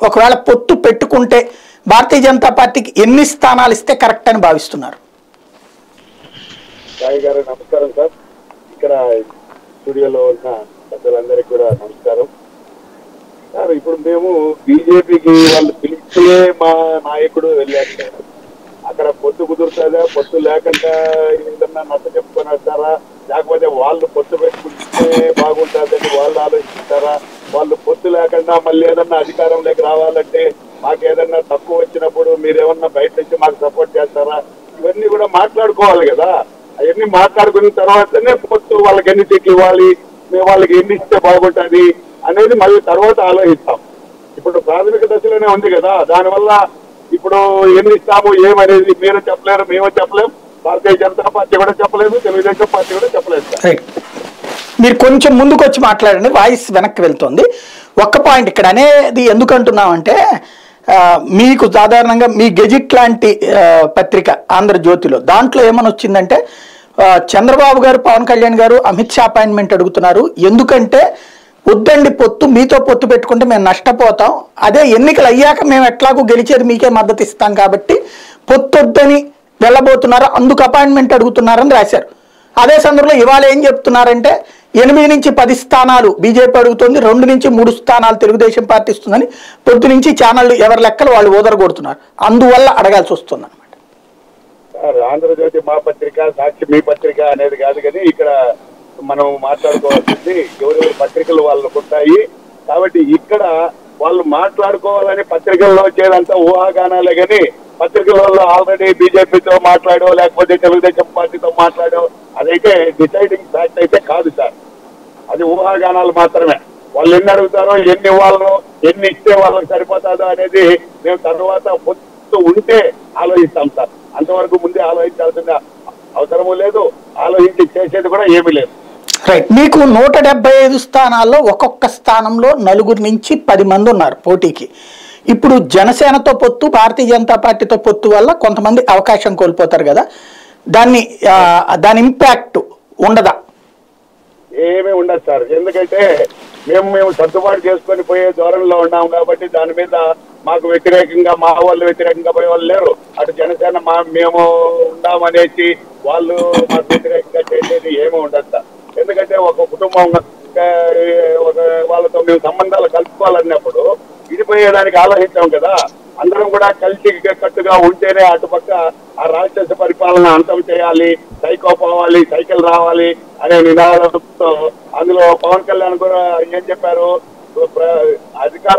ఒకవేళ పొత్తు పెట్టుకుంటే భారతీయ జనతా పార్టీకి ఎన్ని స్థానాలు ఇస్తే కరెక్ట్ అని భావిస్తున్నారు? సాయి గారు నమస్కారం సార్. ఇక్కడ స్టూడియోలో ఉన్న పెద్దలందరికీ కూడా నమస్కారం సార్. ఇప్పుడు మేము బీజేపీకి వాళ్ళు పిలిస్తే మా నాయకుడు వెళ్ళారు సార్. అక్కడ పొత్తు కుదురుతుందా, పొత్తు లేకుండా ఏదన్నా నచ్చ చెప్పుకొని వస్తారా, లేకపోతే వాళ్ళు పొత్తు పెట్టుకుంటే బాగుంటుందని వాళ్ళు ఆలోచిస్తారా, వాళ్ళు పొత్తు లేకుండా మళ్ళీ ఏదన్నా అధికారంలోకి రావాలంటే మాకు ఏదన్నా తక్కువ వచ్చినప్పుడు మీరేమన్నా బయట నుంచి మాకు సపోర్ట్ చేస్తారా, ఇవన్నీ కూడా మాట్లాడుకోవాలి కదా. అవన్నీ మాట్లాడుకున్న తర్వాతనే పొత్తు వాళ్ళకి ఎన్ని సీట్లు ఇవ్వాలి, మేము వాళ్ళకి ఎన్ని ఇస్తే బాగుంటుంది అనేది మళ్ళీ తర్వాత ఆలోచిస్తాం. ఇప్పుడు ప్రాథమిక దశలోనే ఉంది కదా, దానివల్ల ఇప్పుడు ఎన్ని ఇస్తాము ఏమనేది మీరు చెప్పలేరు, మేము చెప్పలేము, భారతీయ జనతా పార్టీ కూడా చెప్పలేదు, తెలుగుదేశం పార్టీ కూడా చెప్పలేదు. మీరు కొంచెం ముందుకు వచ్చి మాట్లాడండి, వాయిస్ వెనక్కి వెళ్తుంది. ఒక్క పాయింట్ ఇక్కడ అనేది ఎందుకు అంటున్నామంటే, మీకు సాధారణంగా మీ గెజిట్ లాంటి పత్రిక ఆంధ్రజ్యోతిలో దాంట్లో ఏమని వచ్చిందంటే, చంద్రబాబు గారు పవన్ కళ్యాణ్ గారు అమిత్ షా అపాయింట్మెంట్ అడుగుతున్నారు, ఎందుకంటే వద్దండి పొత్తు, మీతో పొత్తు పెట్టుకుంటే మేము నష్టపోతాం, అదే ఎన్నికలు అయ్యాక మేము ఎట్లాగూ గెలిచేది మీకే మద్దతు ఇస్తాం కాబట్టి పొత్తొద్దని వెళ్ళబోతున్నారు, అందుకు అపాయింట్మెంట్ అడుగుతున్నారని రాశారు. అదే సందర్భంలో ఇవాళ ఏం చెప్తున్నారంటే 8 నుంచి 10 స్థానాలు బీజేపీ అడుగుతుంది, 2 నుంచి 3 స్థానాలు తెలుగుదేశం పార్టీ ఇస్తుందని పొద్దు నుంచి ఛానళ్ళు ఎవరి లెక్కలు వాళ్ళు ఓదరగొడుతున్నారు, అందువల్ల అడగాల్సి వస్తుంది అనమాట. ఆంధ్రజ్యోతి మా పత్రిక, సాక్షి మీ పత్రిక అనేది కాదు, కానీ ఇక్కడ మనం మాట్లాడుకోవాల్సింది ఎవరెవరి పత్రికలు వాళ్ళకు ఉంటాయి కాబట్టి ఇక్కడ వాళ్ళు మాట్లాడుకోవాలని పత్రికల్లో వచ్చేదంతా ఊహాగానాలే, కానీ పత్రికల వల్ల ఆల్రెడీ బీజేపీతో మాట్లాడో లేకపోతే తెలుగుదేశం పార్టీతో మాట్లాడో అదైతే డిసైడింగ్ ఫ్యాక్ట్ అయితే కాదు సార్. అది ఊహాగానాలు మాత్రమే. వాళ్ళు ఎన్ని అడుగుతారో, ఎన్ని ఇవ్వాలనో, ఎన్ని ఇస్తే వాళ్ళకి సరిపోతుందో అనేది మేము తర్వాత పొత్తు ఉంటే ఆలోచిస్తాం సార్. అంతవరకు ముందే ఆలోచించాల్సిన అవసరము లేదు, ఆలోచించి చేసేది కూడా ఏమీ లేదు. రైట్. మీకు 175 స్థానాల్లో ఒక్కొక్క స్థానంలో 4 నుంచి 10 మంది ఉన్నారు పోటీకి. ఇప్పుడు జనసేనతో పొత్తు, భారతీయ జనతా పార్టీతో పొత్తు వల్ల కొంతమంది అవకాశం కోల్పోతారు కదా, దాని ఇంపాక్ట్ ఉండదా? ఏమీ ఉండదు సార్. ఎందుకంటే మేము సర్దుబాటు చేసుకొని పోయే ధోరణిలో ఉన్నాం కాబట్టి దాని మీద మాకు వ్యతిరేకంగా మా వాళ్ళు వ్యతిరేకంగా పోయే వాళ్ళు లేరు. అటు జనసేన మేము ఉన్నామనేసి వాళ్ళు మాకు వ్యతిరేకంగా చేసేది ఏమీ ఉండదు సార్. ఎందుకంటే ఒక కుటుంబం వాళ్ళతో మేము సంబంధాలు కలుపుకోవాలన్నప్పుడు విడిపోయేదానికి ఆలోచించాం కదా. అందరం కూడా కలిసి కట్టుగా ఉంటేనే అటుపక్క ఆ రాక్షస పరిపాలన అంతం చేయాలి, సైకో పోవాలి, సైకిల్ రావాలి అనే నినాదంతో అందులో పవన్ కళ్యాణ్ కూడా ఏం చెప్పారు, అధికార